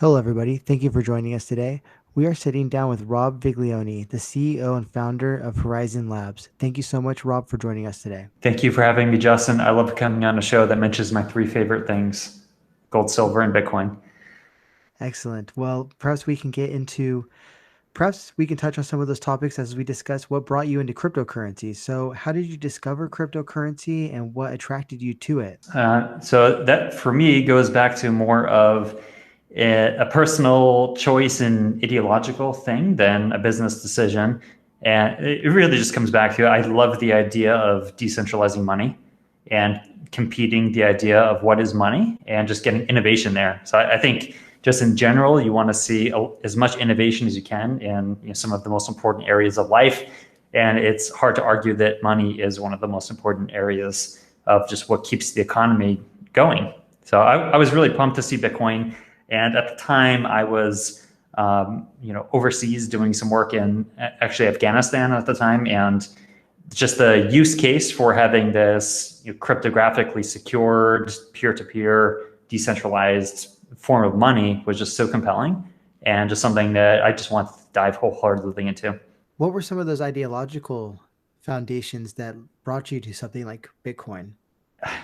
Hello, everybody. Thank you for joining us today. We are sitting down with Rob Viglione, the CEO and founder of Horizen Labs. Thank you so much, Rob, for joining us today. Thank you for having me, Justin. I love coming on a show that mentions my three favorite things: gold, silver, and Bitcoin. Excellent. Well, perhaps we can touch on some of those topics as we discuss what brought you into cryptocurrency. So, how did you discover cryptocurrency and what attracted you to it? So that for me goes back to more of a personal choice and ideological thing than a business decision. And it really just comes back to I love the idea of decentralizing money and competing the idea of what is money and just getting innovation there. So I think just in general, you want to see as much innovation as you can in some of the most important areas of life. And it's hard to argue that money is one of the most important areas of just what keeps the economy going. So I was really pumped to see Bitcoin. And at the time, I was overseas doing some work in actually Afghanistan at the time. And just the use case for having this cryptographically secured, peer-to-peer, decentralized form of money was just so compelling and just something that I just want to dive wholeheartedly into. What were some of those ideological foundations that brought you to something like Bitcoin?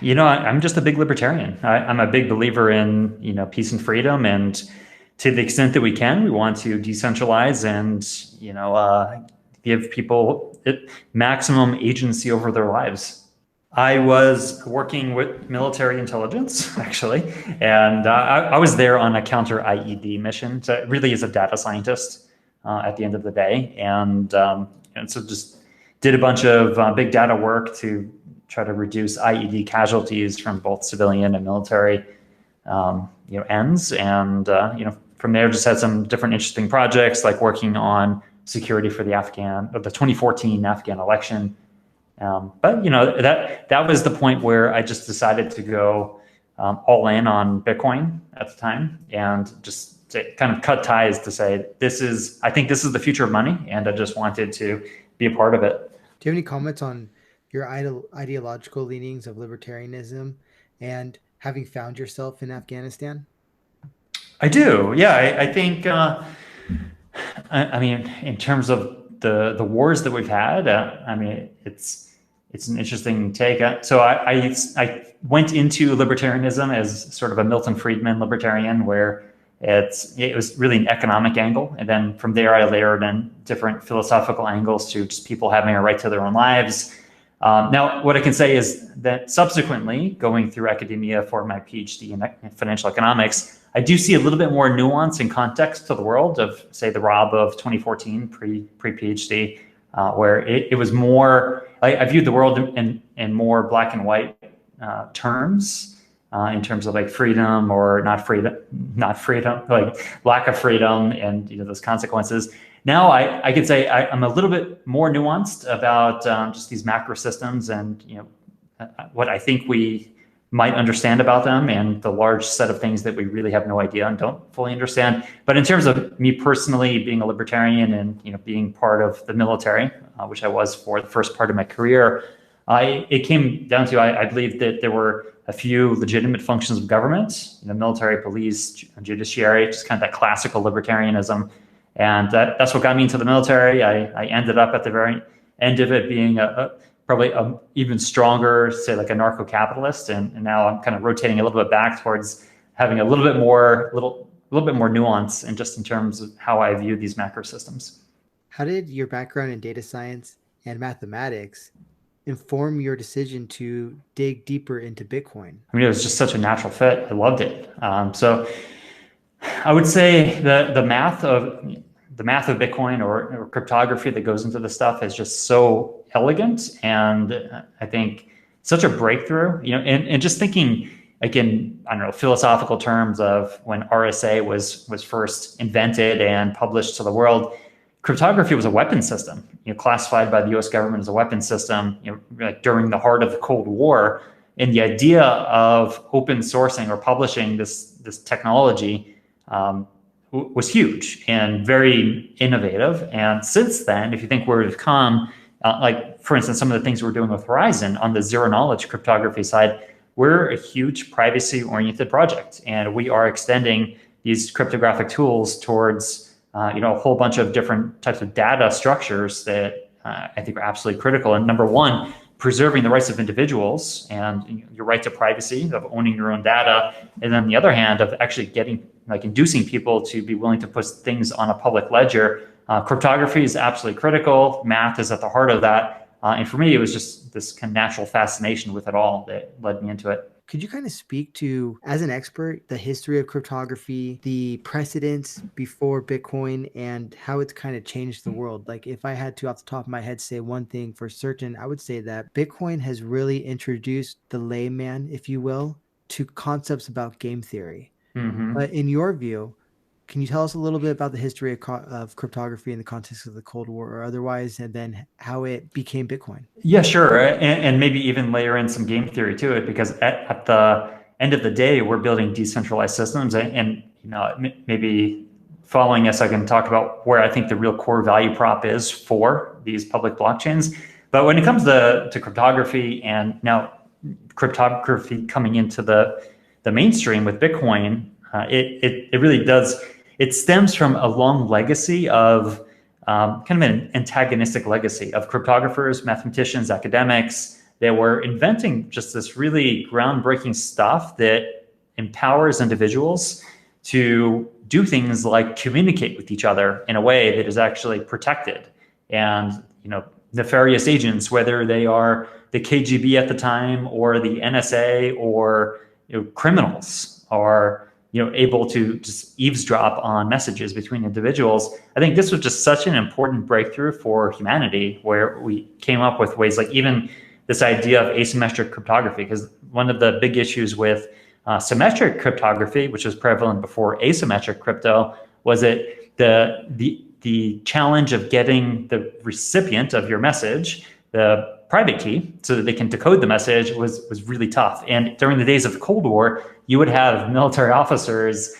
I'm just a big libertarian. I'm a big believer in, peace and freedom. And to the extent that we can, we want to decentralize and, give people maximum agency over their lives. I was working with military intelligence, actually, and I was there on a counter IED mission. So it really is a data scientist at the end of the day. And so just did a bunch of big data work to try to reduce IED casualties from both civilian and military ends. And from there, just had some different interesting projects, like working on security for the 2014 Afghan election. But that was the point where I just decided to go all in on Bitcoin at the time, and just to kind of cut ties to say I think this is the future of money, and I just wanted to be a part of it. Do you have any comments on your ideological leanings of libertarianism and having found yourself in Afghanistan? I do, yeah. I think. I mean, in terms of the wars that we've had, I mean, it's an interesting take. So I went into libertarianism as sort of a Milton Friedman libertarian, where it was really an economic angle, and then from there I layered in different philosophical angles to just people having a right to their own lives. Now, what I can say is that subsequently, going through academia for my PhD in financial economics, I do see a little bit more nuance and context to the world of, say, the Rob of 2014 pre-PhD, where it was more, I viewed the world in more black and white terms, in terms of like freedom or not freedom, like lack of freedom and those consequences. Now I could say I'm a little bit more nuanced about just these macro systems and what I think we might understand about them, and the large set of things that we really have no idea and don't fully understand. But in terms of me personally being a libertarian and being part of the military, which I was for the first part of my career, it came down to I believe that there were a few legitimate functions of government, military, police, judiciary, just kind of that classical libertarianism. And that's what got me into the military. I ended up at the very end of it being probably a even stronger, say like a narco-capitalist. And now I'm kind of rotating a little bit back towards having a little bit more nuance and just in terms of how I view these macro systems. How did your background in data science and mathematics inform your decision to dig deeper into Bitcoin? I mean, it was just such a natural fit. I loved it. So I would say the math of Bitcoin or cryptography that goes into the stuff is just so elegant, and I think such a breakthrough. And just thinking again, I don't know, philosophical terms of when RSA was first invented and published to the world. Cryptography was a weapon system, classified by the U.S. government as a weapon system, like during the heart of the Cold War. And the idea of open sourcing or publishing this technology was huge and very innovative. And since then, if you think where we've come, like for instance, some of the things we're doing with Horizen on the zero knowledge cryptography side, we're a huge privacy oriented project, and we are extending these cryptographic tools towards a whole bunch of different types of data structures that I think are absolutely critical. And number one, preserving the rights of individuals and your right to privacy of owning your own data, and then the other hand of actually inducing people to be willing to put things on a public ledger. Cryptography is absolutely critical. Math is at the heart of that. And for me, it was just this kind of natural fascination with it all that led me into it. Could you kind of speak to, as an expert, the history of cryptography, the precedents before Bitcoin, and how it's kind of changed the world? Like, if I had to, off the top of my head, say one thing for certain, I would say that Bitcoin has really introduced the layman, if you will, to concepts about game theory. But in your view, can you tell us a little bit about the history of cryptography in the context of the Cold War or otherwise, and then how it became Bitcoin? Yeah, sure. And maybe even layer in some game theory to it, because at the end of the day, we're building decentralized systems. And maybe following us, I can talk about where I think the real core value prop is for these public blockchains. But when it comes to cryptography, and now cryptography coming into the mainstream with Bitcoin, it really does. It stems from a long legacy of kind of an antagonistic legacy of cryptographers, mathematicians, academics. They were inventing just this really groundbreaking stuff that empowers individuals to do things like communicate with each other in a way that is actually protected. And nefarious agents, whether they are the KGB at the time or the NSA or criminals, are able to just eavesdrop on messages between individuals. I think this was just such an important breakthrough for humanity, where we came up with ways like even this idea of asymmetric cryptography, because one of the big issues with symmetric cryptography, which was prevalent before asymmetric crypto, was that the challenge of getting the recipient of your message the private key so that they can decode the message was really tough. And during the days of the Cold War, you would have military officers,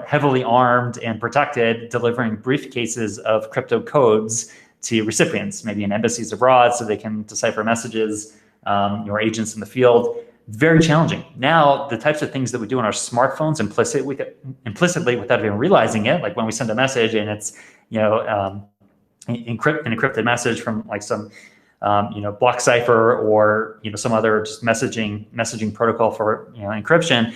heavily armed and protected, delivering briefcases of crypto codes to recipients, maybe in embassies abroad, so they can decipher messages, or agents in the field. Very challenging. Now, the types of things that we do on our smartphones implicitly without even realizing it, like when we send a message and it's an encrypted message from like some block cipher or some other just messaging protocol for encryption.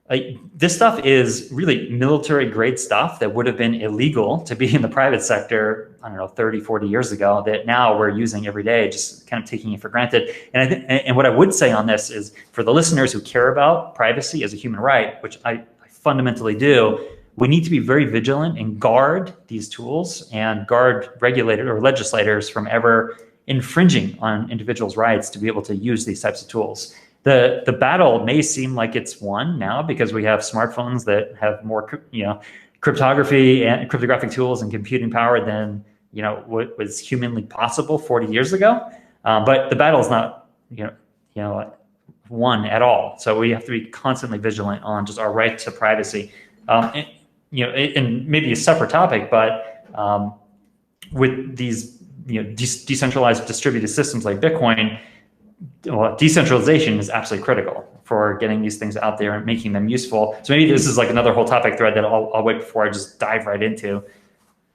Like, this stuff is really military grade stuff that would have been illegal to be in the private sector, 30, 40 years ago, that now we're using every day, just kind of taking it for granted. And what I would say on this is, for the listeners who care about privacy as a human right, which I fundamentally do, we need to be very vigilant and guard these tools and guard regulators or legislators from ever infringing on individuals' rights to be able to use these types of tools. The battle may seem like it's won now because we have smartphones that have more cryptography and cryptographic tools and computing power than what was humanly possible 40 years ago. But the battle is not won at all. So we have to be constantly vigilant on just our right to privacy. And maybe a separate topic, but with these decentralized distributed systems like Bitcoin, decentralization is absolutely critical for getting these things out there and making them useful. So maybe this is like another whole topic thread that I'll wait before I just dive right into.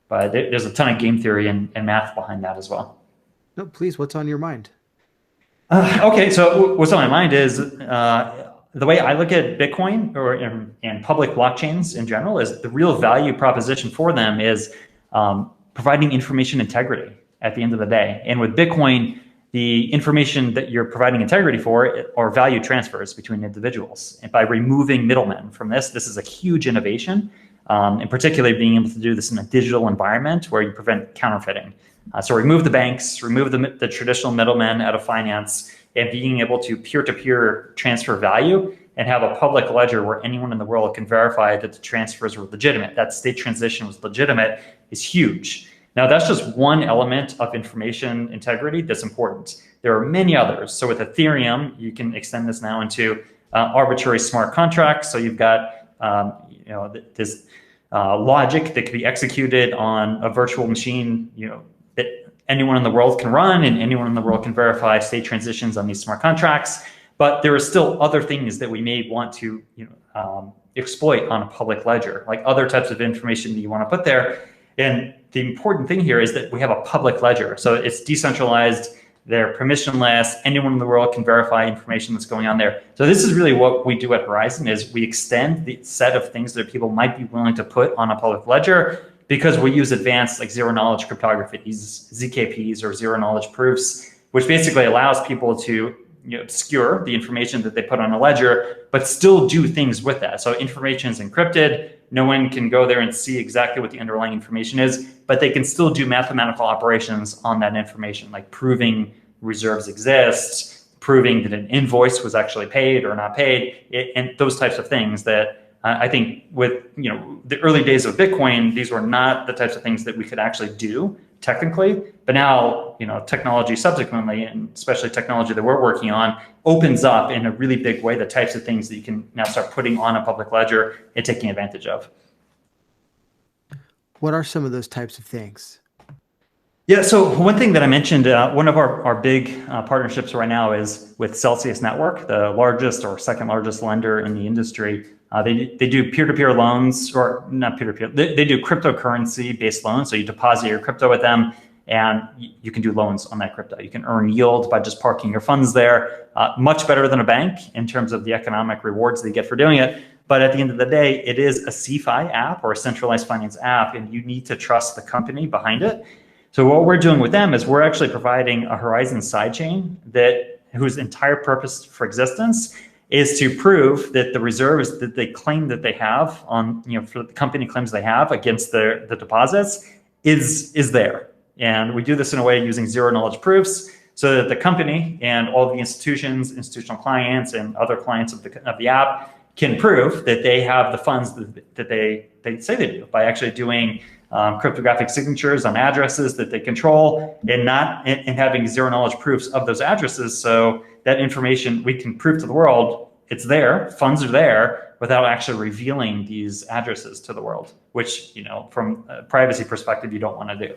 But there's a ton of game theory and math behind that as well. No, please, what's on your mind? Okay, so what's on my mind is the way I look at Bitcoin and public blockchains in general is the real value proposition for them is providing information integrity at the end of the day. And with Bitcoin, the information that you're providing integrity for are value transfers between individuals. And by removing middlemen from this is a huge innovation, and particularly being able to do this in a digital environment where you prevent counterfeiting. So remove the banks, remove the traditional middlemen out of finance, and being able to peer-to-peer transfer value and have a public ledger where anyone in the world can verify that the transfers were legitimate, that state transition was legitimate, is huge. Now, that's just one element of information integrity that's important. There are many others. So with Ethereum, you can extend this now into arbitrary smart contracts. So you've got this logic that can be executed on a virtual machine, that anyone in the world can run, and anyone in the world can verify state transitions on these smart contracts. But there are still other things that we may want to exploit on a public ledger, like other types of information that you want to put there. And the important thing here is that we have a public ledger. So it's decentralized, they're permissionless, anyone in the world can verify information that's going on there. So this is really what we do at Horizen, is we extend the set of things that people might be willing to put on a public ledger, because we use advanced like zero knowledge cryptography, these ZKPs or zero knowledge proofs, which basically allows people to obscure the information that they put on a ledger, but still do things with that. So information is encrypted. No one can go there and see exactly what the underlying information is, but they can still do mathematical operations on that information, like proving reserves exist, proving that an invoice was actually paid or not paid, and those types of things that I think with the early days of Bitcoin, these were not the types of things that we could actually do technically. But now, technology subsequently, and especially technology that we're working on, opens up in a really big way the types of things that you can now start putting on a public ledger and taking advantage of. What are some of those types of things? Yeah, so one thing that I mentioned, one of our big partnerships right now is with Celsius Network, the largest or second largest lender in the industry. They do peer-to-peer loans, or not peer-to-peer, they do cryptocurrency-based loans. So you deposit your crypto with them, and you can do loans on that crypto. You can earn yield by just parking your funds there. Much better than a bank in terms of the economic rewards that you get for doing it. But at the end of the day, it is a CeFi app, or a centralized finance app, and you need to trust the company behind it. So what we're doing with them is we're actually providing a Horizen sidechain whose entire purpose for existence is to prove that the reserves that they claim that they have on, for the company claims they have against the deposits is there. And we do this in a way using zero knowledge proofs, so that the company and all the institutions, institutional clients, and other clients of the app can prove that they have the funds that they say they do by actually doing cryptographic signatures on addresses that they control, and having zero knowledge proofs of those addresses. So that information, we can prove to the world it's there, funds are there, without actually revealing these addresses to the world, which, from a privacy perspective, you don't want to do.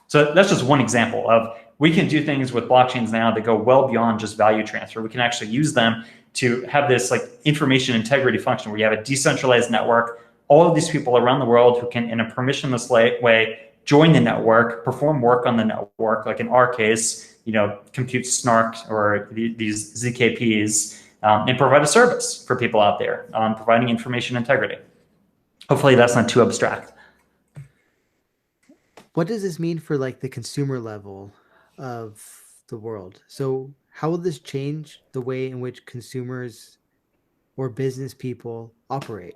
So that's just one example of, we can do things with blockchains now that go well beyond just value transfer. We can actually use them to have this like information integrity function, where you have a decentralized network, all of these people around the world who can, in a permissionless way, join the network, perform work on the network, like in our case, compute snark or these ZKPs, and provide a service for people out there on providing information integrity. Hopefully that's not too abstract. What does this mean for like the consumer level of the world? So how will this change the way in which consumers or business people operate?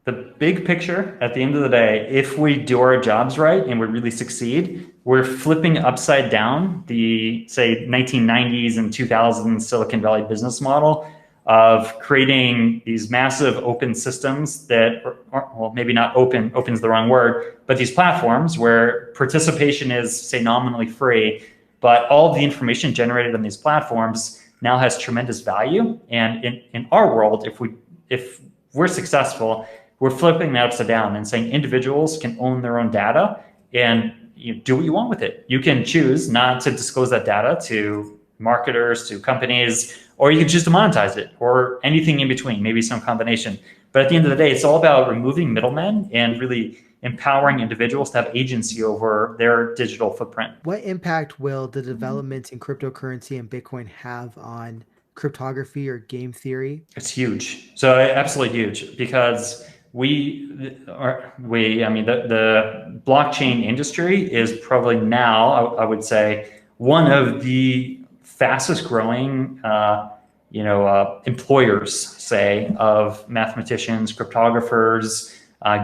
The big picture at the end of the day, if we do our jobs right and we really succeed, we're flipping upside down the, say, 1990s and 2000s Silicon Valley business model of creating these massive open systems that, well, maybe not open, open's the wrong word, but these platforms where participation is, say, nominally free, but all of the information generated on these platforms now has tremendous value. And in our world, if we're successful, we're flipping that upside down and saying individuals can own their own data and do what you want with it. You can choose not to disclose that data to marketers, to companies, or you can choose to monetize it, or anything in between, maybe some combination. But at the end of the day, it's all about removing middlemen and really empowering individuals to have agency over their digital footprint. What impact will the developments in cryptocurrency and Bitcoin have on cryptography or game theory? It's huge. So absolutely huge, because the blockchain industry is probably now, I would say, one of the fastest growing employers, say, of mathematicians, cryptographers,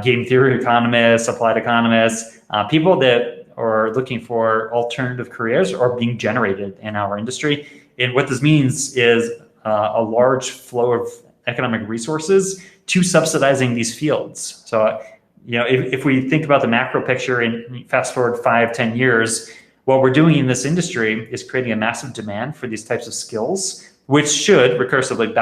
game theory economists, applied economists, people that are looking for alternative careers are being generated in our industry. And what this means is a large flow of economic resources to subsidizing these fields. So, if we think about the macro picture and fast forward 5-10 years, what we're doing in this industry is creating a massive demand for these types of skills, which should recursively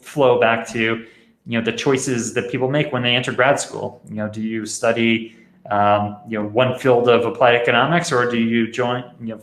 flow back to, the choices that people make when they enter grad school. Do you study, one field of applied economics, or do you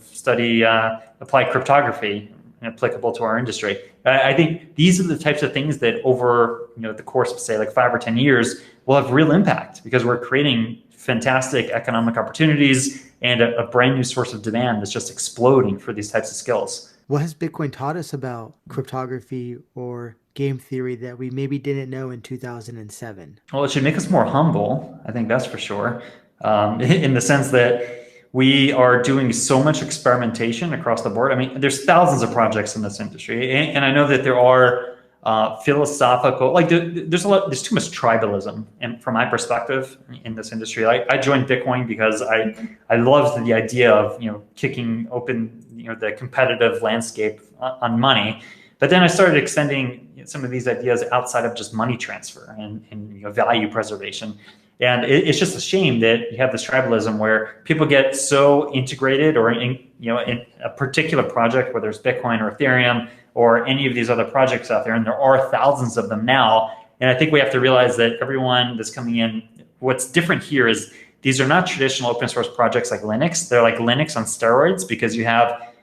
study applied cryptography applicable to our industry? I think these are the types of things that over the course of say like 5 or 10 years will have real impact because we're creating fantastic economic opportunities and a brand new source of demand that's just exploding for these types of skills. What has Bitcoin taught us about cryptography or game theory that we maybe didn't know in 2007? Well, it should make us more humble. I think that's for sure. In the sense that we are doing so much experimentation across the board. I mean, there's thousands of projects in this industry, and I know that there are philosophical, like there's too much tribalism, and from my perspective in this industry, I joined Bitcoin because I loved the idea of kicking open the competitive landscape on money, but then I started extending some of these ideas outside of just money transfer and value preservation. And it's just a shame that you have this tribalism where people get so integrated or in a particular project, whether it's Bitcoin or Ethereum or any of these other projects out there, and there are thousands of them now. And I think we have to realize that everyone that's coming in, what's different here is these are not traditional open source projects like Linux. They're like Linux on steroids because you have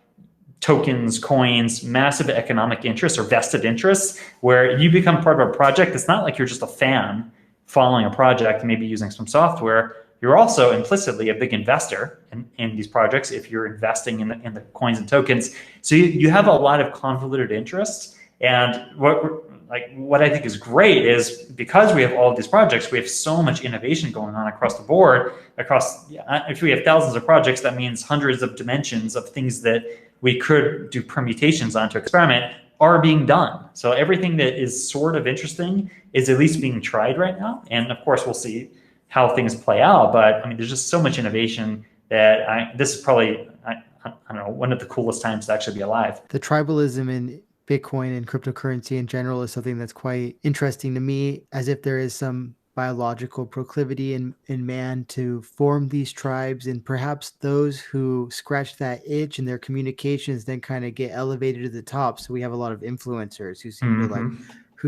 tokens, coins, massive economic interests or vested interests where you become part of a project. It's not like you're just a fan following a project, maybe using some software. You're also implicitly a big investor in these projects if you're investing in the coins and tokens. So you have a lot of convoluted interests. And what I think is great is because we have all of these projects, we have so much innovation going on across the board. If we have thousands of projects, that means hundreds of dimensions of things that we could do permutations on to experiment are being done. So everything that is sort of interesting is at least being tried right now. And of course, we'll see how things play out. But I mean, there's just so much innovation that this is probably, I don't know, one of the coolest times to actually be alive. The tribalism in Bitcoin and cryptocurrency in general is something that's quite interesting to me, as if there is some biological proclivity in man to form these tribes, and perhaps those who scratch that itch in their communications then kind of get elevated to the top. So we have a lot of influencers who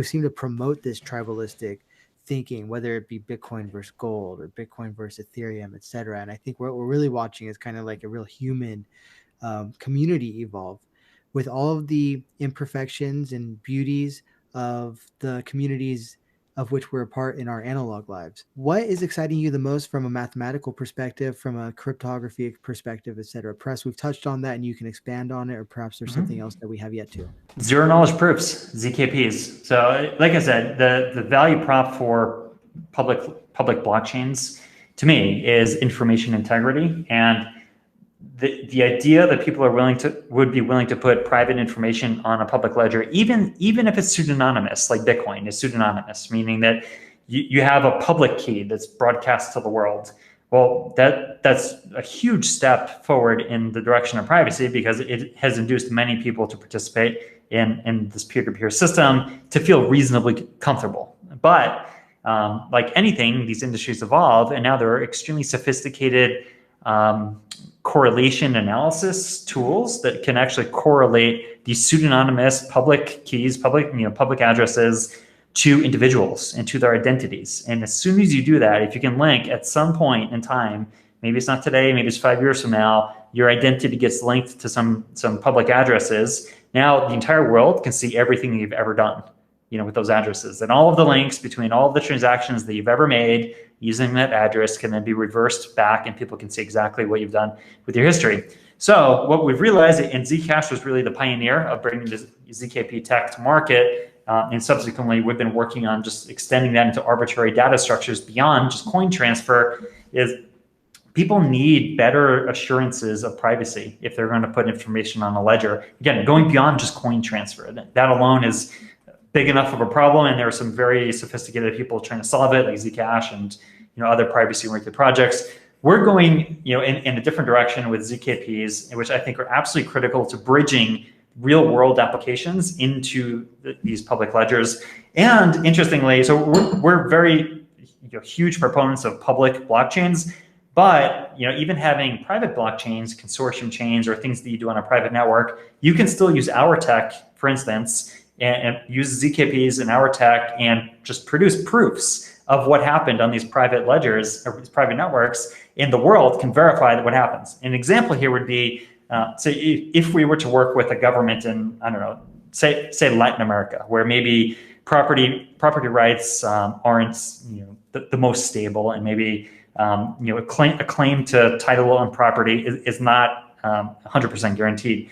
seem to promote this tribalistic thinking, whether it be Bitcoin versus gold or Bitcoin versus Ethereum, etc. And I think what we're really watching is kind of like a real human community evolve with all of the imperfections and beauties of the communities of which we're a part in our analog lives. What is exciting you the most from a mathematical perspective, from a cryptography perspective, et cetera? Perhaps we've touched on that and you can expand on it, or perhaps there's something else that we have yet to. Zero knowledge proofs, ZKPs. So like I said, the value prop for public blockchains to me is information integrity. And the idea that people would be willing to put private information on a public ledger, even if it's pseudonymous, like Bitcoin is pseudonymous, meaning that you have a public key that's broadcast to the world. Well, that's a huge step forward in the direction of privacy because it has induced many people to participate in this peer-to-peer system to feel reasonably comfortable. But like anything, these industries evolve, and now there are extremely sophisticated correlation analysis tools that can actually correlate these pseudonymous public keys, public addresses to individuals and to their identities. And as soon as you do that, if you can link at some point in time, maybe it's not today, maybe it's 5 years from now, your identity gets linked to some public addresses. Now the entire world can see everything you've ever done, with those addresses, and all of the links between all of the transactions that you've ever made using that address can then be reversed back, and people can see exactly what you've done with your history. So what we've realized, and Zcash was really the pioneer of bringing the ZKP tech to market, and subsequently we've been working on just extending that into arbitrary data structures beyond just coin transfer, is people need better assurances of privacy if they're going to put information on a ledger. Again, going beyond just coin transfer, that alone is big enough of a problem, and there are some very sophisticated people trying to solve it, like Zcash and other privacy-oriented projects. We're going in a different direction with ZKPs, which I think are absolutely critical to bridging real-world applications into these public ledgers. And interestingly, so we're very huge proponents of public blockchains, but even having private blockchains, consortium chains, or things that you do on a private network, you can still use our tech, for instance, and use ZKPs in our tech and just produce proofs of what happened on these private ledgers or these private networks, and the world can verify that what happens. An example here would be, say if we were to work with a government in, I don't know, say Latin America, where maybe property rights aren't the most stable, and maybe a claim to title on property is not 100% guaranteed.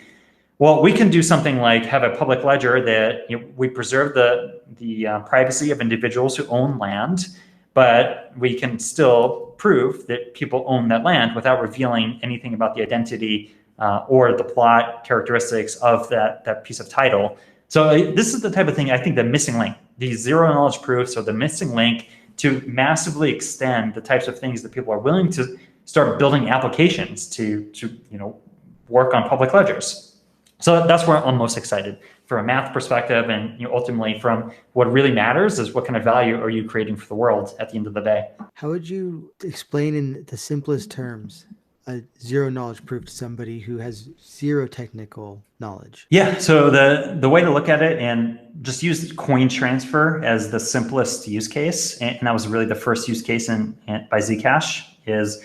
Well, we can do something like have a public ledger that we preserve the privacy of individuals who own land, but we can still prove that people own that land without revealing anything about the identity or the plot characteristics of that piece of title. So this is the type of thing, I think, the missing link. These zero knowledge proofs are the missing link to massively extend the types of things that people are willing to start building applications to work on public ledgers. So that's where I'm most excited from a math perspective, and ultimately from what really matters is what kind of value are you creating for the world at the end of the day. How would you explain in the simplest terms a zero knowledge proof to somebody who has zero technical knowledge? Yeah, so the way to look at it, and just use coin transfer as the simplest use case, and that was really the first use case by Zcash, is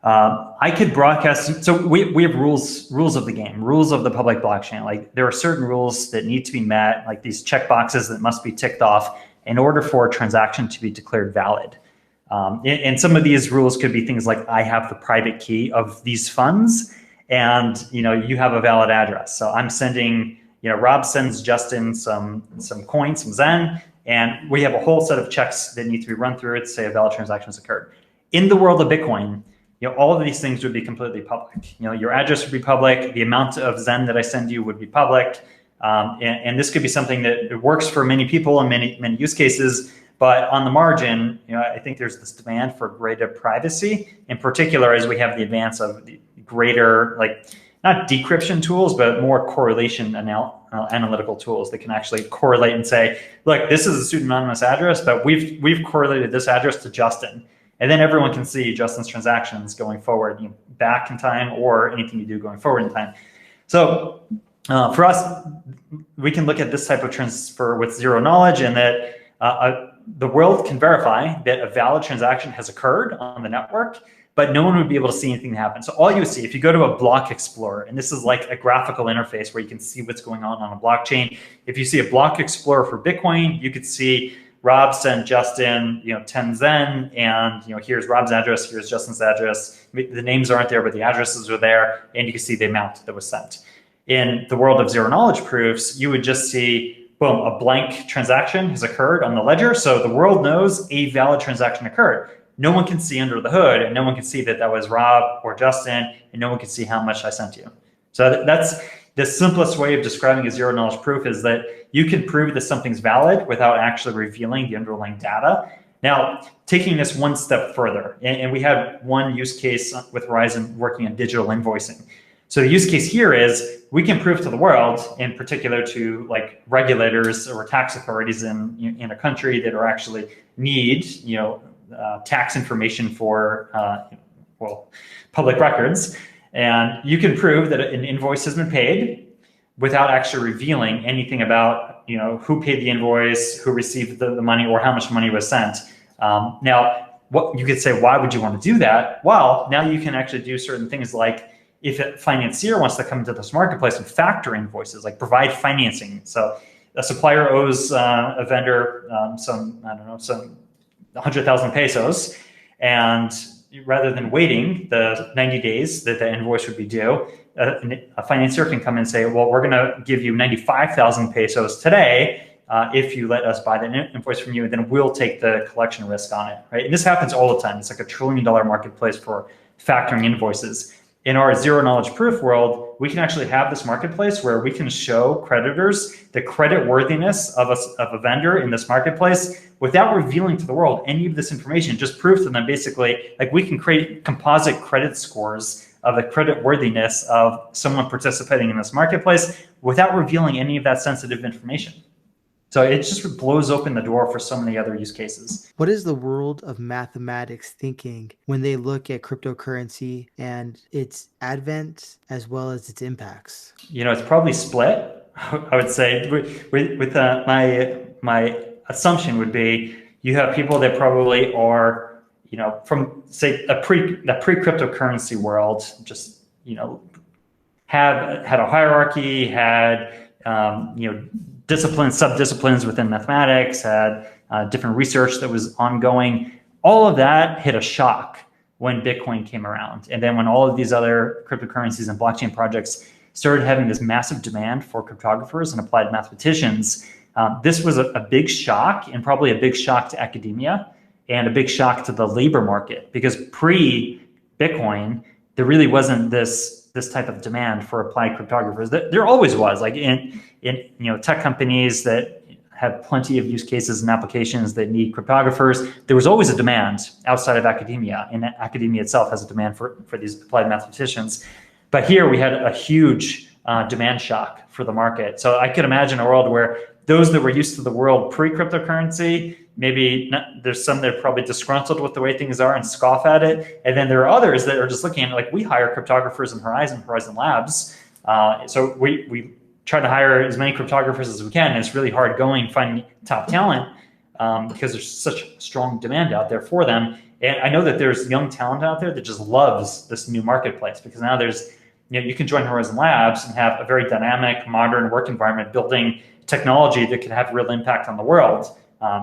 I could broadcast. So we have rules of the game, rules of the public blockchain. Like there are certain rules that need to be met, like these checkboxes that must be ticked off in order for a transaction to be declared valid. And some of these rules could be things like I have the private key of these funds, and you have a valid address. So I'm sending, Rob sends Justin some coin, some Zen, and we have a whole set of checks that need to be run through it to say a valid transaction has occurred. In the world of Bitcoin, all of these things would be completely public. Your address would be public. The amount of Zen that I send you would be public. And this could be something that works for many people in many use cases. But on the margin, I think there's this demand for greater privacy, in particular as we have the advance of the greater, not decryption tools, but more correlation analytical tools that can actually correlate and say, look, this is a pseudonymous address, but we've correlated this address to Justin. And then everyone can see Justin's transactions going forward, back in time, or anything you do going forward in time. So for us, we can look at this type of transfer with zero knowledge, and that the world can verify that a valid transaction has occurred on the network, but no one would be able to see anything happen. So all you see, if you go to a block explorer, and this is like a graphical interface where you can see what's going on a blockchain. If you see a block explorer for Bitcoin, you could see Rob sent Justin, 10 Zen, and here's Rob's address, here's Justin's address. The names aren't there, but the addresses are there, and you can see the amount that was sent. In the world of zero knowledge proofs, you would just see, boom, a blank transaction has occurred on the ledger, so the world knows a valid transaction occurred. No one can see under the hood, and no one can see that was Rob or Justin, and no one can see how much I sent you. So that's the simplest way of describing a zero knowledge proof, is that you can prove that something's valid without actually revealing the underlying data. Now, taking this one step further, and we had one use case with Horizen working on digital invoicing. So the use case here is we can prove to the world, in particular to regulators or tax authorities in a country that are actually need tax information for public records, and you can prove that an invoice has been paid without actually revealing anything about who paid the invoice, who received the money, or how much money was sent. Now, what you could say, why would you want to do that? Well, now you can actually do certain things, like if a financier wants to come into this marketplace and factor invoices, like provide financing. So a supplier owes a vendor some 100,000 pesos, and rather than waiting the 90 days that the invoice would be due, a financier can come and say, well, we're going to give you 95,000 pesos today if you let us buy the invoice from you, and then we'll take the collection risk on it, right? And this happens all the time. It's like $1 trillion marketplace for factoring invoices. In our zero knowledge proof world, we can actually have this marketplace where we can show creditors the credit worthiness of a vendor in this marketplace without revealing to the world any of this information. Just prove to them basically, we can create composite credit scores of the credit worthiness of someone participating in this marketplace without revealing any of that sensitive information. So it just blows open the door for so many other use cases. What is the world of mathematics thinking when they look at cryptocurrency and its advent as well as its impacts? It's probably split. I would say with my assumption would be you have people that probably are, from say the pre-cryptocurrency world, just, had a hierarchy, had disciplines, sub-disciplines within mathematics, had different research that was ongoing. All of that hit a shock when Bitcoin came around. And then when all of these other cryptocurrencies and blockchain projects started having this massive demand for cryptographers and applied mathematicians, this was a big shock, and probably a big shock to academia and a big shock to the labor market, because pre-Bitcoin, there really wasn't this type of demand for applied cryptographers. There always was, like in tech companies that have plenty of use cases and applications that need cryptographers. There was always a demand outside of academia, and academia itself has a demand for these applied mathematicians. But here we had a huge demand shock for the market. So I could imagine a world where those that were used to the world pre-cryptocurrency, maybe there's some that are probably disgruntled with the way things are and scoff at it. And then there are others that are just looking at it like, we hire cryptographers in Horizen Labs. So we try to hire as many cryptographers as we can. And it's really hard going finding top talent because there's such strong demand out there for them. And I know that there's young talent out there that just loves this new marketplace, because now there's, you can join Horizen Labs and have a very dynamic, modern work environment building technology that can have real impact on the world.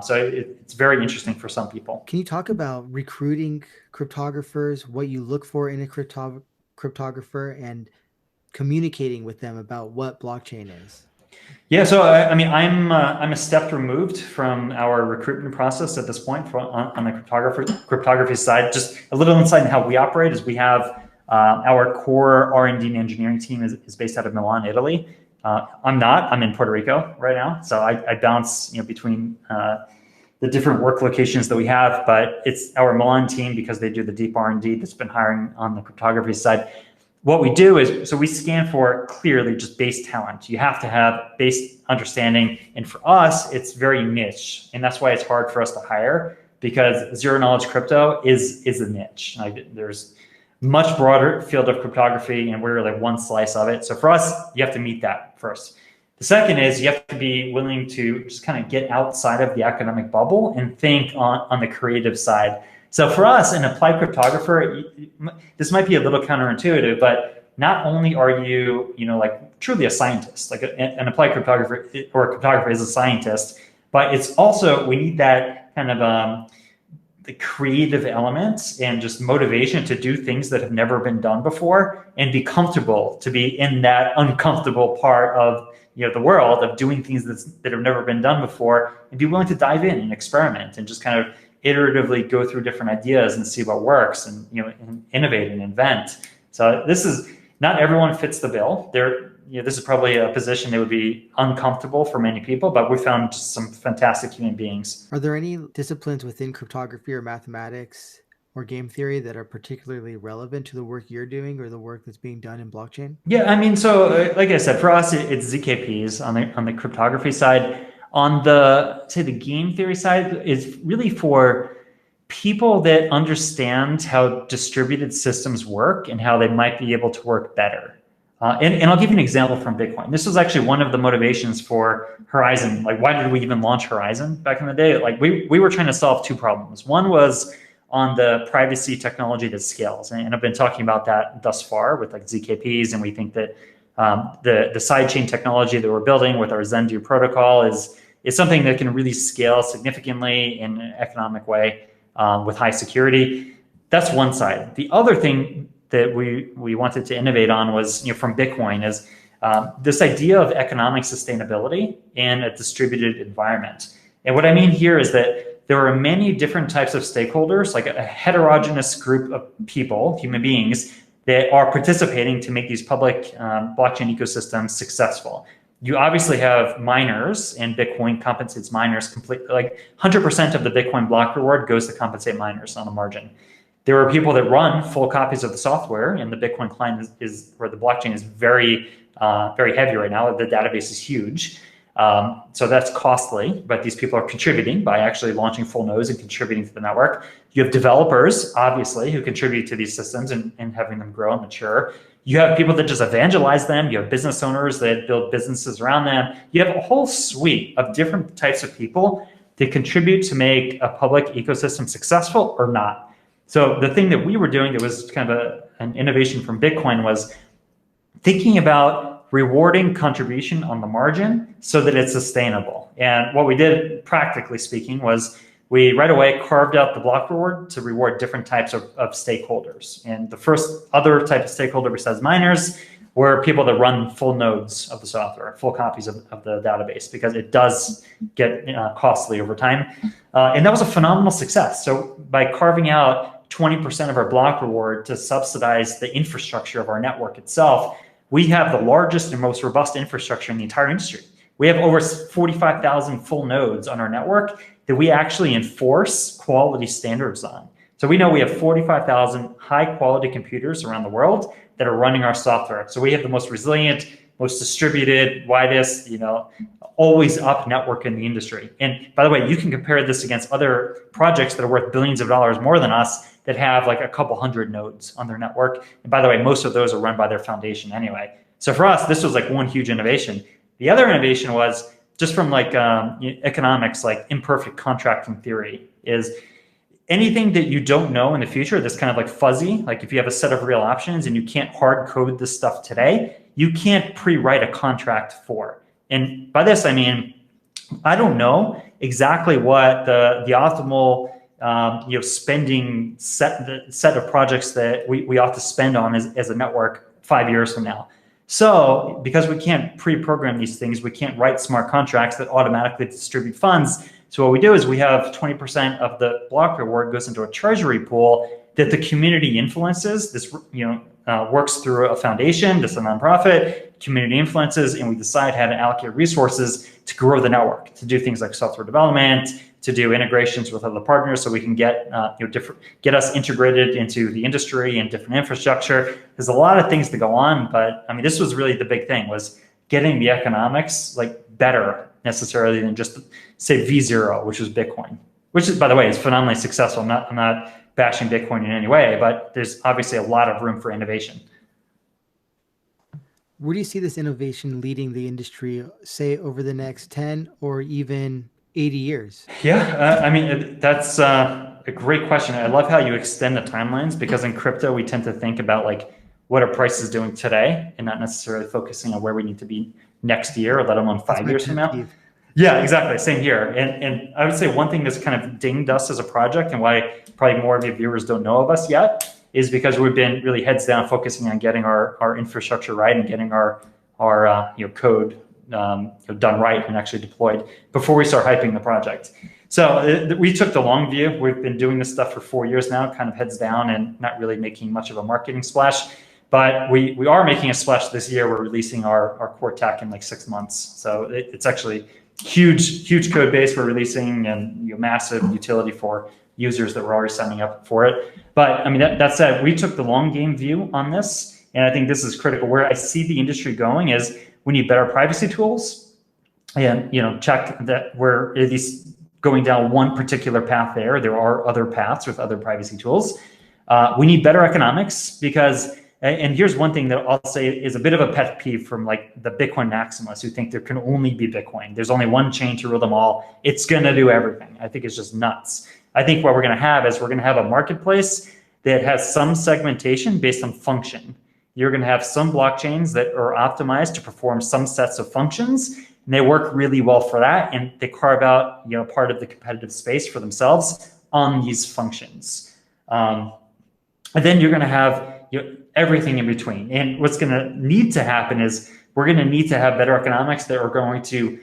So it's very interesting for some people. Can you talk about recruiting cryptographers, what you look for in a cryptographer, and communicating with them about what blockchain is? Yeah, so I'm a step removed from our recruitment process at this point on the cryptography side. Just a little insight on how we operate is we have our core R&D and engineering team is based out of Milan, Italy. I'm in Puerto Rico right now, so I bounce between the different work locations that we have, but it's our Milan team, because they do the deep R&D, that's been hiring on the cryptography side. What we do is, so we scan for clearly just base talent. You have to have base understanding. And for us, it's very niche. And that's why it's hard for us to hire, because zero knowledge crypto is a niche. Like, there's much broader field of cryptography, and we're like one slice of it. So for us, you have to meet that first. The second is you have to be willing to just kind of get outside of the academic bubble and think on the creative side. So for us, an applied cryptographer, this might be a little counterintuitive, but not only are you, like truly a scientist, like an applied cryptographer or a cryptographer is a scientist, but it's also, we need that kind of the creative elements and just motivation to do things that have never been done before, and be comfortable to be in that uncomfortable part of the world of doing things that have never been done before, and be willing to dive in and experiment and just kind of iteratively go through different ideas and see what works, and and innovate and invent. So this is, not everyone fits the bill. This is probably a position that would be uncomfortable for many people, but we found just some fantastic human beings. Are there any disciplines within cryptography or mathematics or game theory that are particularly relevant to the work you're doing or the work that's being done in blockchain? Yeah, so like I said, for us, it's ZKPs on the cryptography side. On the game theory side, is really for people that understand how distributed systems work and how they might be able to work better. And I'll give you an example from Bitcoin. This was actually one of the motivations for Horizen. Like, why did we even launch Horizen back in the day? Like, we were trying to solve two problems. One was on the privacy technology that scales. And I've been talking about that thus far with like ZKPs. And we think that the sidechain technology that we're building with our Zendu protocol is something that can really scale significantly in an economic way with high security. That's one side. The other thing that we wanted to innovate on was, from Bitcoin, is this idea of economic sustainability in a distributed environment. And what I mean here is that there are many different types of stakeholders, like a heterogeneous group of people, human beings, that are participating to make these public blockchain ecosystems successful. You obviously have miners, and Bitcoin compensates miners completely. Like 100% of the Bitcoin block reward goes to compensate miners on the margin. There are people that run full copies of the software, and the Bitcoin client or the blockchain is very, very heavy right now. The database is huge. So that's costly, but these people are contributing by actually launching full nodes and contributing to the network. You have developers, obviously, who contribute to these systems and having them grow and mature. You have people that just evangelize them. You have business owners that build businesses around them. You have a whole suite of different types of people that contribute to make a public ecosystem successful or not. So the thing that we were doing that was kind of an innovation from Bitcoin was thinking about rewarding contribution on the margin so that it's sustainable. And what we did, practically speaking, was we right away carved out the block reward to reward different types of stakeholders. And the first other type of stakeholder besides miners were people that run full nodes of the software, full copies of the database, because it does get costly over time. And that was a phenomenal success. So by carving out 20% of our block reward to subsidize the infrastructure of our network itself, we have the largest and most robust infrastructure in the entire industry. We have over 45,000 full nodes on our network that we actually enforce quality standards on. So we know we have 45,000 high quality computers around the world that are running our software. So we have the most resilient, most distributed, widest, always up network in the industry. And by the way, you can compare this against other projects that are worth billions of dollars more than us that have like a couple hundred nodes on their network. And by the way, most of those are run by their foundation anyway. So for us, this was like one huge innovation. The other innovation was just from like economics, like imperfect contracting theory, is anything that you don't know in the future that's kind of like fuzzy, like if you have a set of real options and you can't hard code this stuff today, you can't pre-write a contract for. And by this, I mean, I don't know exactly what the optimal spending set of projects that we ought to spend on as a network 5 years from now. So because we can't pre-program these things, we can't write smart contracts that automatically distribute funds. So what we do is we have 20% of the block reward goes into a treasury pool that the community influences. This works through a foundation, this is a nonprofit, community influences, and we decide how to allocate resources to grow the network, to do things like software development, to do integrations with other partners, so we can get get us integrated into the industry and different infrastructure. There's a lot of things that go on, but I mean, this was really the big thing, was getting the economics like better necessarily than just say V0, which was Bitcoin, which is, by the way, is phenomenally successful. I'm not bashing Bitcoin in any way, but there's obviously a lot of room for innovation. Where do you see this innovation leading the industry, say over the next 10 or even 80 years? Yeah, I mean, that's a great question. I love how you extend the timelines, because in crypto, we tend to think about like what are prices doing today and not necessarily focusing on where we need to be next year, or let alone 5 years from now. Yeah, exactly. Same here. And I would say one thing that's kind of dinged us as a project, and why probably more of your viewers don't know of us yet, is because we've been really heads down focusing on getting our infrastructure right and getting our code done right and actually deployed before we start hyping the project. So we took the long view. We've been doing this stuff for 4 years now, kind of heads down and not really making much of a marketing splash. But we are making a splash this year. We're releasing our core tech in like 6 months. So it's actually huge code base we're releasing, and massive utility for users that were already signing up for it. But I mean, that said, we took the long game view on this. And I think this is critical. Where I see the industry going is we need better privacy tools, and check that we're at least going down one particular path there. There are other paths with other privacy tools. We need better economics, because, and here's one thing that I'll say is a bit of a pet peeve from like the Bitcoin maximalists who think there can only be Bitcoin. There's only one chain to rule them all. It's going to do everything. I think it's just nuts. I think what we're going to have is we're going to have a marketplace that has some segmentation based on function. You're going to have some blockchains that are optimized to perform some sets of functions, and they work really well for that, and they carve out part of the competitive space for themselves on these functions. And then you're going to have everything in between. And what's going to need to happen is we're going to need to have better economics that are going to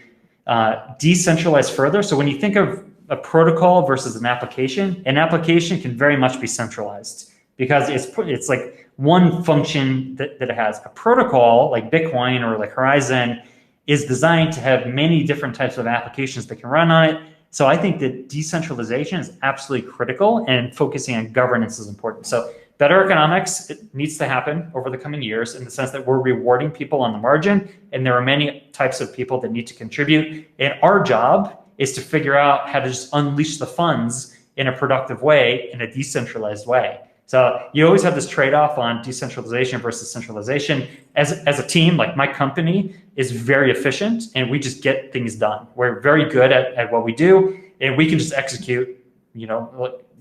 decentralize further. So when you think of a protocol versus an application can very much be centralized, because it's like one function that it has. A protocol like Bitcoin or like Horizen is designed to have many different types of applications that can run on it. So I think that decentralization is absolutely critical, and focusing on governance is important. So better economics, it needs to happen over the coming years, in the sense that we're rewarding people on the margin, and there are many types of people that need to contribute. And our job is to figure out how to just unleash the funds in a productive way, in a decentralized way. So you always have this trade-off on decentralization versus centralization. As a team, like my company is very efficient, and we just get things done. We're very good at what we do, and we can just execute,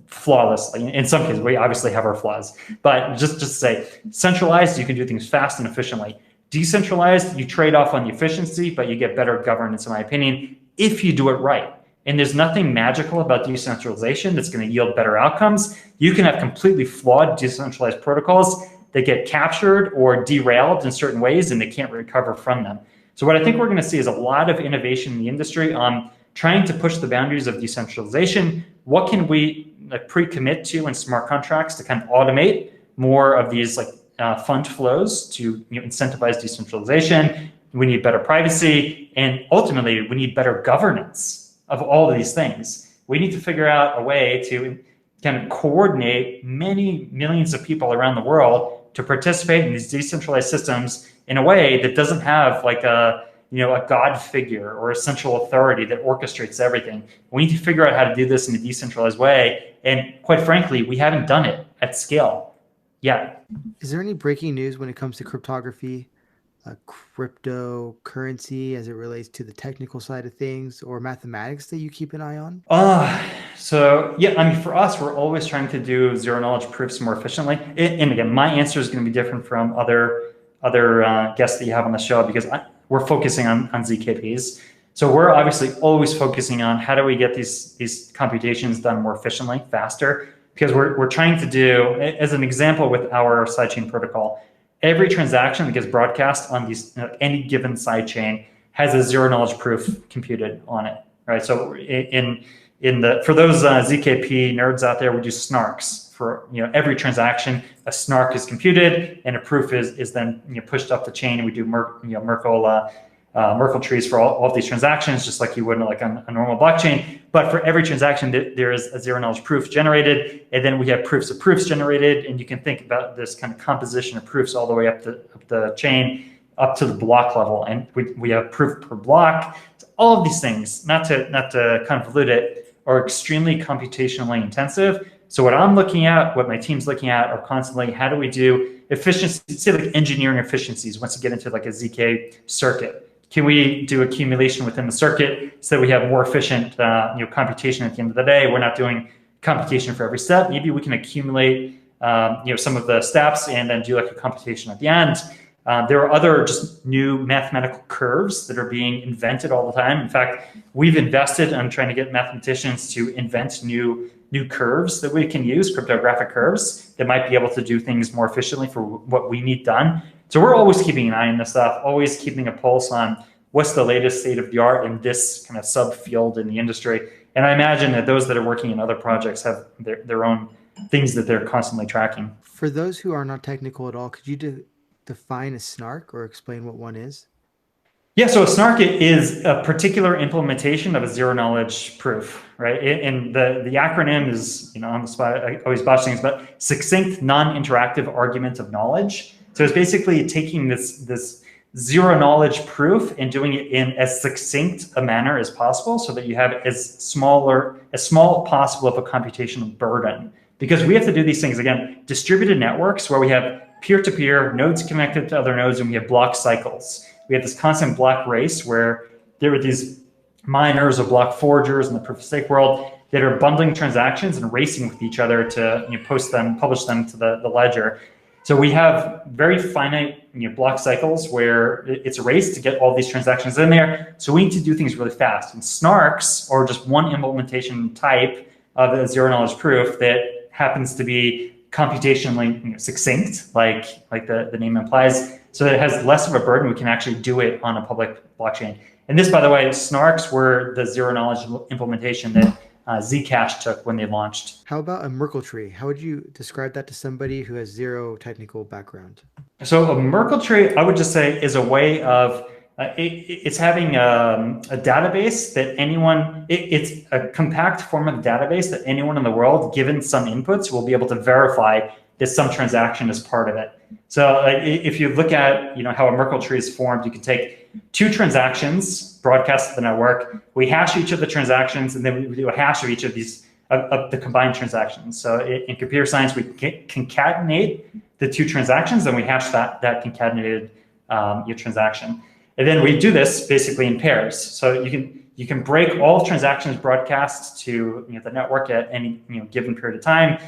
flawlessly. In some cases, we obviously have our flaws, but just to say, centralized, you can do things fast and efficiently. Decentralized, you trade off on the efficiency, but you get better governance, in my opinion, if you do it right. And there's nothing magical about decentralization that's going to yield better outcomes. You can have completely flawed decentralized protocols that get captured or derailed in certain ways, and they can't recover from them. So what I think we're going to see is a lot of innovation in the industry on trying to push the boundaries of decentralization. What can we pre-commit to in smart contracts to kind of automate more of these fund flows to incentivize decentralization? We need better privacy, and ultimately we need better governance of all of these things. We need to figure out a way to kind of coordinate many millions of people around the world to participate in these decentralized systems in a way that doesn't have a God figure or a central authority that orchestrates everything. We need to figure out how to do this in a decentralized way. And quite frankly, we haven't done it at scale yet. Is there any breaking news when it comes to cryptography, cryptocurrency as it relates to the technical side of things, or mathematics that you keep an eye on? So yeah, I mean, for us, we're always trying to do zero knowledge proofs more efficiently. And again, my answer is going to be different from other guests that you have on the show, because we're focusing on ZKPs. So we're obviously always focusing on how do we get these computations done more efficiently, faster, because we're trying to do, as an example with our sidechain protocol, every transaction that gets broadcast on any given sidechain has a zero knowledge proof computed on it, right? So for those ZKP nerds out there, we do snarks for every transaction. A snark is computed, and a proof is then pushed up the chain, and we do Merkle trees for all of these transactions, just like you would on a normal blockchain. But for every transaction, there is a zero knowledge proof generated, and then we have proofs of proofs generated. And you can think about this kind of composition of proofs all the way up the chain, up to the block level, and we have proof per block. So all of these things, not to convolute it, are extremely computationally intensive. So what I'm looking at, what my team's looking at, are constantly how do we do efficiency, say like engineering efficiencies. Once you get into like a ZK circuit, can we do accumulation within the circuit so that we have more efficient computation at the end of the day? We're not doing computation for every step. Maybe we can accumulate some of the steps and then do like a computation at the end. There are other just new mathematical curves that are being invented all the time. In fact, we've invested in trying to get mathematicians to invent new curves that we can use, cryptographic curves that might be able to do things more efficiently for what we need done. So we're always keeping an eye on this stuff, always keeping a pulse on what's the latest state of the art in this kind of subfield in the industry. And I imagine that those that are working in other projects have their own things that they're constantly tracking. For those who are not technical at all, could you define a snark or explain what one is? Yeah, so a snark is a particular implementation of a zero knowledge proof, right? And the acronym is, on the spot, I always botch things, but succinct non-interactive argument of knowledge. So it's basically taking this zero knowledge proof and doing it in as succinct a manner as possible so that you have as small possible of a computational burden. Because we have to do these things, again, distributed networks where we have peer-to-peer nodes connected to other nodes, and we have block cycles. We have this constant block race where there are these miners or block forgers in the proof of stake world that are bundling transactions and racing with each other to publish them to the ledger. So we have very finite block cycles where it's a race to get all these transactions in there. So we need to do things really fast. And snarks are just one implementation type of a zero knowledge proof that happens to be computationally succinct, like the name implies, so that it has less of a burden. We can actually do it on a public blockchain. And this, by the way, snarks were the zero knowledge implementation that Zcash took when they launched. How about a Merkle tree? How would you describe that to somebody who has zero technical background? So a Merkle tree, I would just say, is a way of it's having a database that it's a compact form of database that anyone in the world, given some inputs, will be able to verify that some transaction is part of it. So if you look at how a Merkle tree is formed, you can take two transactions, broadcast to the network, we hash each of the transactions, and then we do a hash of each of these of the combined transactions. So in computer science, we concatenate the two transactions, and we hash that concatenated transaction. And then we do this basically in pairs. So you can break all transactions broadcast to the network at any given period of time.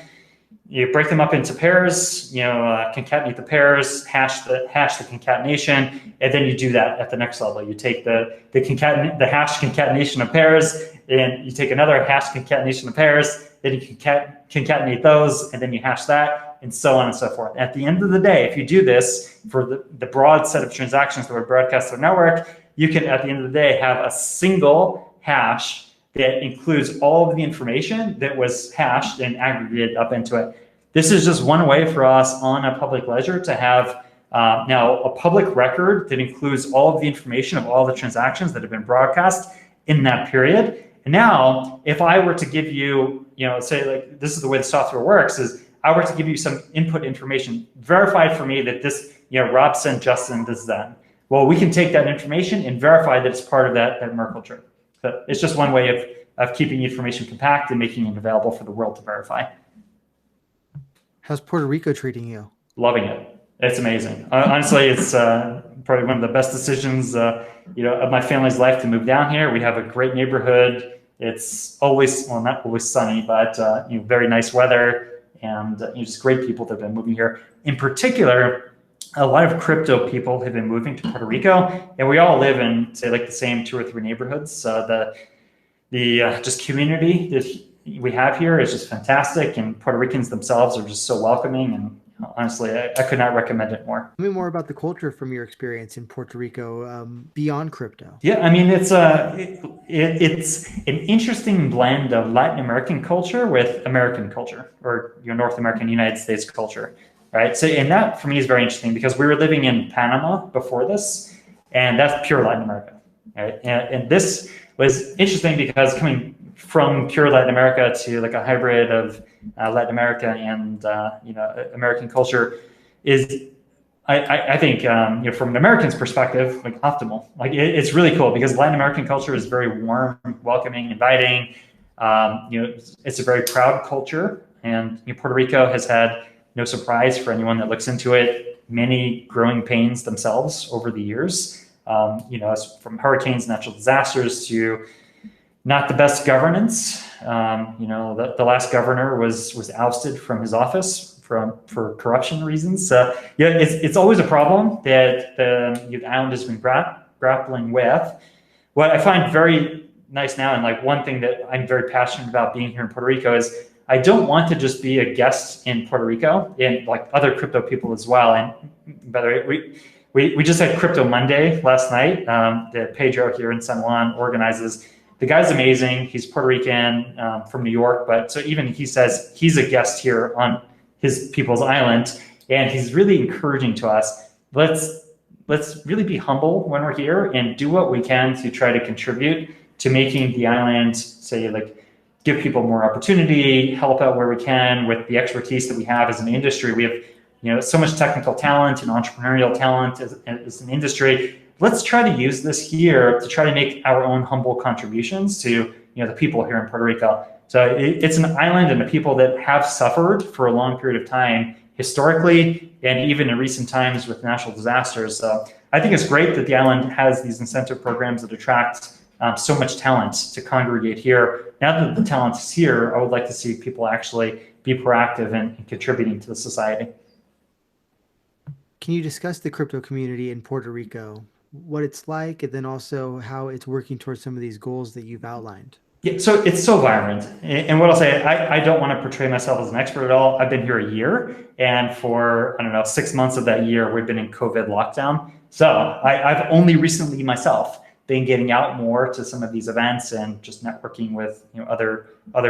you break them up into pairs, concatenate the pairs, hash the concatenation, and then you do that at the next level. You take the hash concatenation of pairs, and you take another hash concatenation of pairs, then you concatenate those, and then you hash that, and so on and so forth. At the end of the day, if you do this for the broad set of transactions that were broadcast to the network, you can, at the end of the day, have a single hash that includes all of the information that was hashed and aggregated up into it. This is just one way for us on a public ledger to have now a public record that includes all of the information of all the transactions that have been broadcast in that period. And now, if I were to give you, say like this is the way the software works, is I were to give you some input information, verify for me that this, Rob sent Justin this then. Well, we can take that information and verify that it's part of that Merkle tree. So it's just one way of keeping information compact and making it available for the world to verify. How's Puerto Rico treating you? Loving it. It's amazing. Honestly, it's probably one of the best decisions, of my family's life to move down here. We have a great neighborhood. It's always, well, not always sunny, but very nice weather, and just great people that have been moving here. In particular, a lot of crypto people have been moving to Puerto Rico, and we all live in, say, like the same 2 or 3 neighborhoods. The just community that we have here is just fantastic, and Puerto Ricans themselves are just so welcoming, and honestly, I could not recommend it more. Tell me more about the culture from your experience in Puerto Rico beyond crypto. Yeah, I mean, it's an interesting blend of Latin American culture with American culture, or North American United States culture, right? So, and that for me is very interesting because we were living in Panama before this, and that's pure Latin America, right? And this was interesting because coming from pure Latin America to like a hybrid of Latin America and American culture is, I think, from an American's perspective, like optimal. Like it's really cool because Latin American culture is very warm, welcoming, inviting. It's a very proud culture, and Puerto Rico has had, no surprise for anyone that looks into it, many growing pains themselves over the years. From hurricanes, natural disasters to not the best governance. The last governor was ousted from his office for corruption reasons. It's always a problem that the island has been grappling with. What I find very nice now, and like one thing that I'm very passionate about being here in Puerto Rico, is I don't want to just be a guest in Puerto Rico, and like other crypto people as well. And by the way, we just had Crypto Monday last night that Pedro here in San Juan organizes. The guy's amazing. He's Puerto Rican from New York, but so even he says he's a guest here on his people's island, and he's really encouraging to us. Let's really be humble when we're here and do what we can to try to contribute to making the island, say, like, give people more opportunity, help out where we can with the expertise that we have as an industry. We have, so much technical talent and entrepreneurial talent as an industry. Let's try to use this here to try to make our own humble contributions to, the people here in Puerto Rico. So it's an island and the people that have suffered for a long period of time historically, and even in recent times with natural disasters. So I think it's great that the island has these incentive programs that attract so much talent to congregate here. Now that the talent is here, I would like to see people actually be proactive and contributing to the society. Can you discuss the crypto community in Puerto Rico, what it's like, and then also how it's working towards some of these goals that you've outlined? Yeah, so it's so vibrant. And what I'll say, I don't want to portray myself as an expert at all. I've been here a year, and for, 6 months of that year, we've been in COVID lockdown. So I've only recently myself been getting out more to some of these events and just networking with other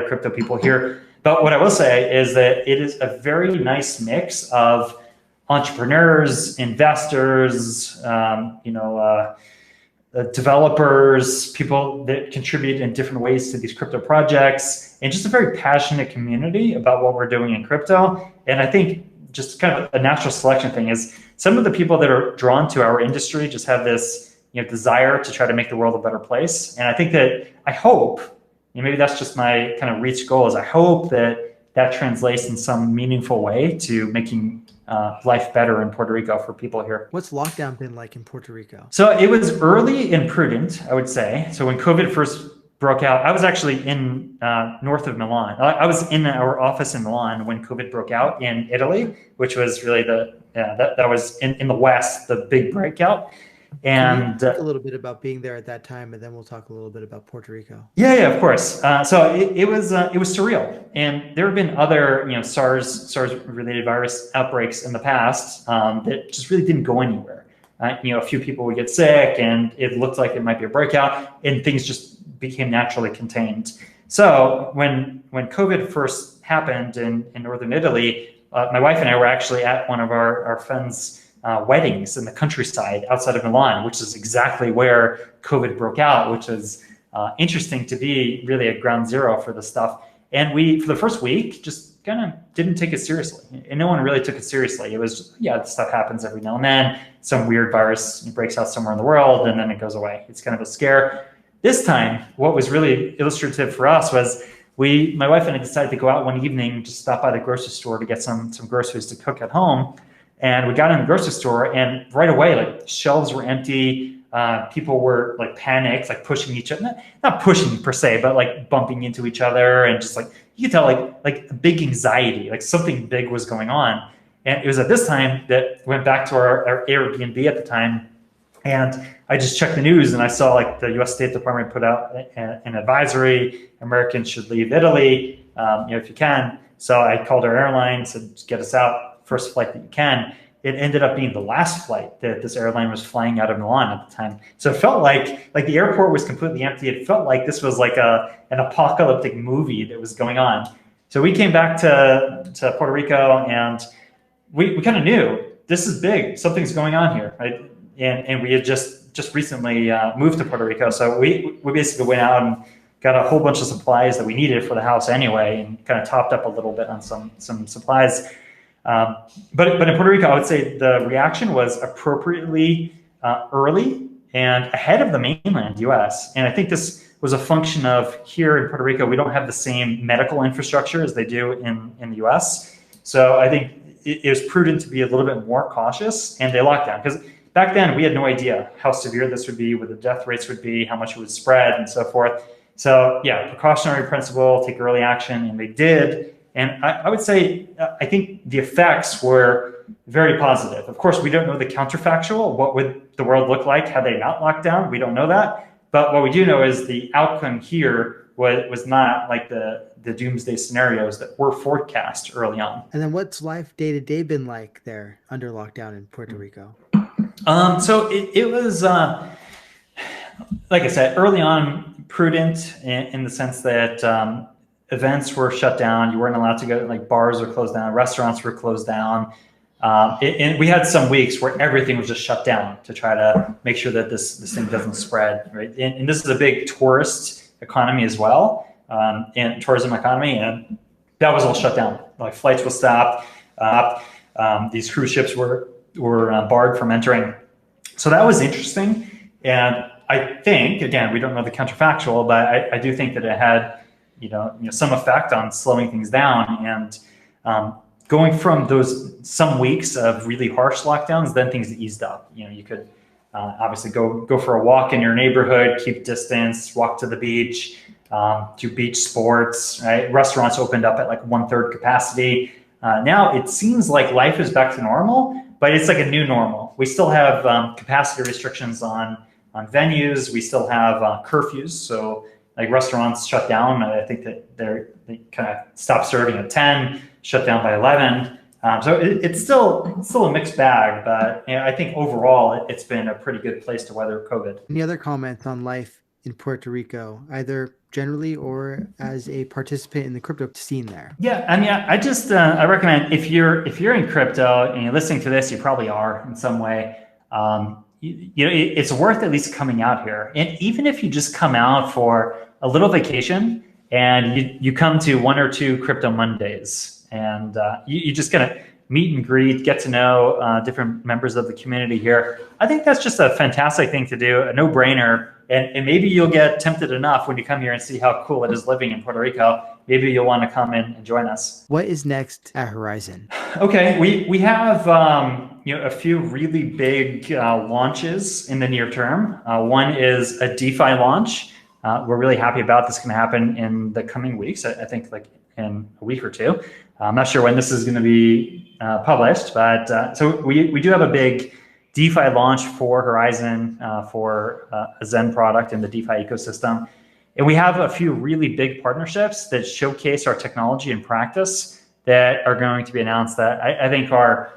crypto people here. But what I will say is that it is a very nice mix of entrepreneurs, investors, developers, people that contribute in different ways to these crypto projects, and just a very passionate community about what we're doing in crypto. And I think just kind of a natural selection thing is some of the people that are drawn to our industry just have this desire to try to make the world a better place. And I think that I hope, maybe that's just my kind of reach goal, is I hope that translates in some meaningful way to making life better in Puerto Rico for people here. What's lockdown been like in Puerto Rico? So it was early and prudent, I would say. So when COVID first broke out, I was actually in north of Milan. I was in our office in Milan when COVID broke out in Italy, which was really that was in the West, the big breakout. Can you And talk a little bit about being there at that time, and then we'll talk a little bit about Puerto Rico? yeah, of course. So it was surreal, and there have been other SARS related virus outbreaks in the past that just really didn't go anywhere. A few people would get sick, and it looked like it might be a breakout, and things just became naturally contained. So when COVID first happened in northern Italy, my wife and I were actually at one of our friends' weddings in the countryside outside of Milan, which is exactly where COVID broke out, which is interesting to be really at ground zero for this stuff. And we, for the first week, just kind of didn't take it seriously. And no one really took it seriously. It was just, this stuff happens every now and then. Some weird virus breaks out somewhere in the world, and then it goes away. It's kind of a scare. This time, what was really illustrative for us was my wife and I decided to go out one evening, just stop by the grocery store to get some groceries to cook at home. And we got in the grocery store, and right away, like, shelves were empty. People were like panicked, like pushing each other, not pushing per se, but like bumping into each other, and just like you could tell like a big anxiety, like something big was going on. And it was at this time that went back to our Airbnb at the time, and I just checked the news, and I saw like the U.S. State Department put out an advisory: Americans should leave Italy, if you can. So I called our airline, said, get us out. First flight that you can. It ended up being the last flight that this airline was flying out of Milan at the time. So it felt like the airport was completely empty. It felt like this was like an apocalyptic movie that was going on. So we came back to Puerto Rico, and we kind of knew this is big. Something's going on here, right? And we had just recently moved to Puerto Rico. So we basically went out and got a whole bunch of supplies that we needed for the house anyway, and kind of topped up a little bit on some supplies. But in Puerto Rico, I would say the reaction was appropriately early and ahead of the mainland U.S. And I think this was a function of here in Puerto Rico, we don't have the same medical infrastructure as they do in the U.S. So I think it was prudent to be a little bit more cautious, and they locked down. Because back then, we had no idea how severe this would be, what the death rates would be, how much it would spread, and so forth. So yeah, precautionary principle, take early action, and they did. And I would say, I think the effects were very positive. Of course, we don't know the counterfactual. What would the world look like had they not locked down? We don't know that. But what we do know is the outcome here was not like the doomsday scenarios that were forecast early on. And then what's life day to day been like there under lockdown in Puerto Rico? So it was, like I said, early on, prudent in the sense that events were shut down. You weren't allowed to go, like bars were closed down, restaurants were closed down. And we had some weeks where everything was just shut down to try to make sure that this thing doesn't spread, right? And this is a big tourist economy as well, and tourism economy, and that was all shut down. Like flights were stopped. These cruise ships were barred from entering. So that was interesting. And I think, again, we don't know the counterfactual, but I do think that it had some effect on slowing things down, and going from those some weeks of really harsh lockdowns, then things eased up. You could obviously go for a walk in your neighborhood, keep distance, walk to the beach, do beach sports. Right? Restaurants opened up at like 1/3 capacity. Now it seems like life is back to normal, but it's like a new normal. We still have capacity restrictions on venues. We still have curfews. So like restaurants shut down. I think that they kind of stopped serving at 10, shut down by 11. So it's still a mixed bag, but I think overall it's been a pretty good place to weather COVID. Any other comments on life in Puerto Rico, either generally or as a participant in the crypto scene there? Yeah, I mean, I just I recommend if you're in crypto and you're listening to this, you probably are in some way. It's worth at least coming out here. And even if you just come out for a little vacation and you come to 1 or 2 crypto Mondays, and you just kind of meet and greet, get to know different members of the community here, I think that's just a fantastic thing to do, a no-brainer. And maybe you'll get tempted enough when you come here and see how cool it is living in Puerto Rico. Maybe you'll want to come in and join us. What is next at Horizen? Okay, we have a few really big launches in the near term. One is a DeFi launch We're really happy about this. Going to happen in the coming weeks. I think like in a week or two. I'm not sure when this is going to be published, but so we do have a big DeFi launch for Horizen for a Zen product in the DeFi ecosystem. And we have a few really big partnerships that showcase our technology and practice that are going to be announced that I think are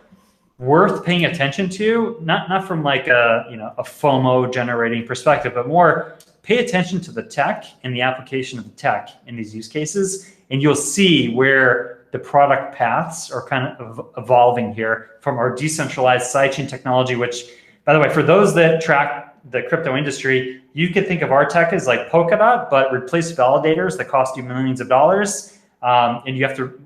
worth paying attention to, not from like a FOMO generating perspective, but more pay attention to the tech and the application of the tech in these use cases, and you'll see where the product paths are kind of evolving here from our decentralized sidechain technology, which, by the way, for those that track the crypto industry, you could think of our tech as like Polkadot, but replace validators that cost you millions of dollars, and you have to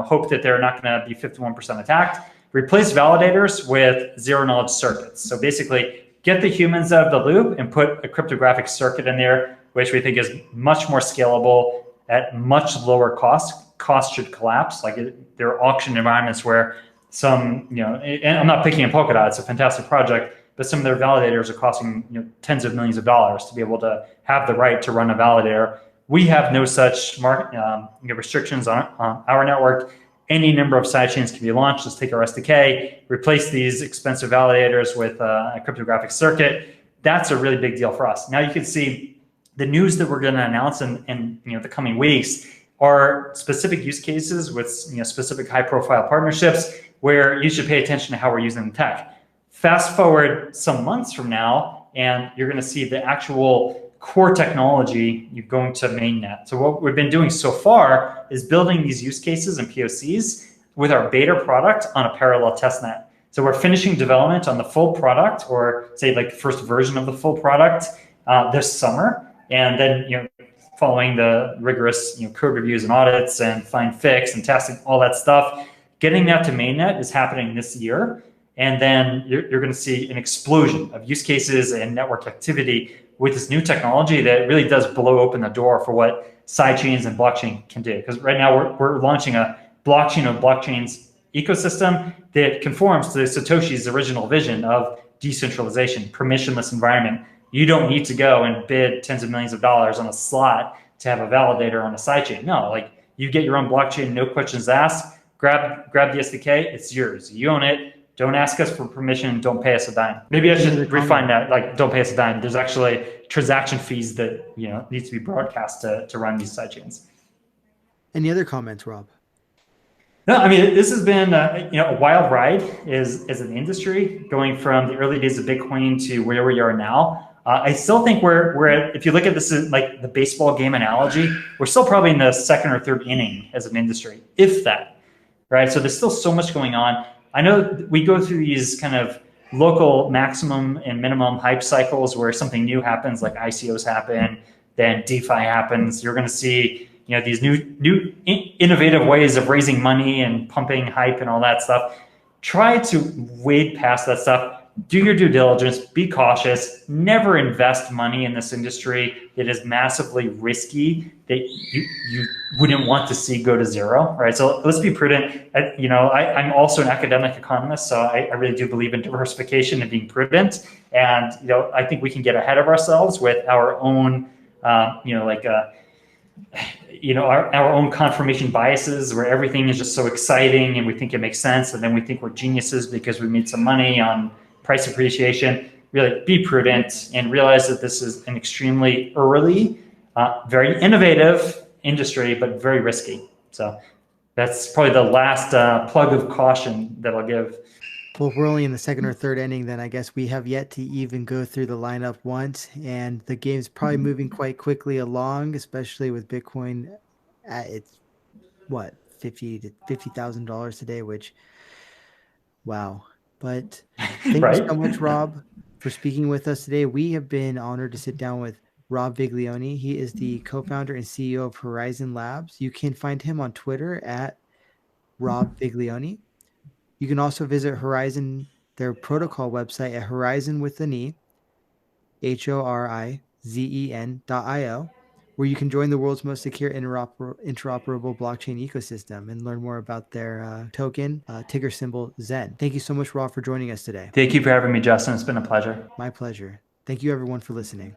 hope that they're not going to be 51% attacked. Replace validators with zero knowledge circuits. So basically, get the humans out of the loop and put a cryptographic circuit in there, which we think is much more scalable at much lower cost. Cost should collapse. Like there are auction environments where some, and I'm not picking on Polkadot, it's a fantastic project, but some of their validators are costing tens of millions of dollars to be able to have the right to run a validator. We have no such restrictions on our network. Any number of sidechains can be launched. Let's take our SDK, replace these expensive validators with a cryptographic circuit. That's a really big deal for us. Now you can see the news that we're going to announce in the coming weeks are specific use cases with specific high-profile partnerships where you should pay attention to how we're using the tech. Fast forward some months from now, and you're going to see the actual core technology you're going to mainnet. So what we've been doing so far is building these use cases and POCs with our beta product on a parallel testnet. So we're finishing development on the full product, or say like the first version of the full product this summer, and then following the rigorous code reviews and audits and find fix and testing, all that stuff, getting that to mainnet is happening this year. And then you're going to see an explosion of use cases and network activity with this new technology that really does blow open the door for what sidechains and blockchain can do. Because right now we're launching a blockchain of blockchains ecosystem that conforms to Satoshi's original vision of decentralization, permissionless environment. You don't need to go and bid tens of millions of dollars on a slot to have a validator on a sidechain. No, like you get your own blockchain, no questions asked, grab the SDK, it's yours. You own it. Don't ask us for permission. Don't pay us a dime. Maybe I should refine that. Like, don't pay us a dime. There's actually transaction fees that need to be broadcast to run these sidechains. Any other comments, Rob? No, I mean this has been a wild ride as an industry, going from the early days of Bitcoin to where we are now. I still think we're at, if you look at this as like the baseball game analogy, we're still probably in the second or third inning as an industry, if that, right? So there's still so much going on. I know we go through these kind of local maximum and minimum hype cycles where something new happens, like ICOs happen, then DeFi happens. You're going to see these new innovative ways of raising money and pumping hype and all that stuff. Try to wade past that stuff. Do your due diligence, be cautious, never invest money in this industry that is massively risky that you wouldn't want to see go to zero, right? So let's be prudent. I'm also an academic economist, so I really do believe in diversification and being prudent. And, I think we can get ahead of ourselves with our own, our own confirmation biases where everything is just so exciting and we think it makes sense. And then we think we're geniuses because we made some money on price appreciation. Really be prudent and realize that this is an extremely early, very innovative industry, but very risky. So that's probably the last plug of caution that I'll give. Well, if we're only in the second or third inning, then I guess we have yet to even go through the lineup once, and the game's probably moving quite quickly along, especially with Bitcoin at its $50,000 today, which wow. But thank Right? you so much, Rob, for speaking with us today. We have been honored to sit down with Rob Viglione. He is the co-founder and CEO of Horizen Labs. You can find him on Twitter at Rob Viglione. You can also visit Horizen, their protocol website at Horizen with an E, HORIZEN.io, where you can join the world's most secure interoperable blockchain ecosystem and learn more about their token, ticker symbol Zen. Thank you so much, Rob, for joining us today. Thank you for having me, Justin. It's been a pleasure. My pleasure. Thank you, everyone, for listening.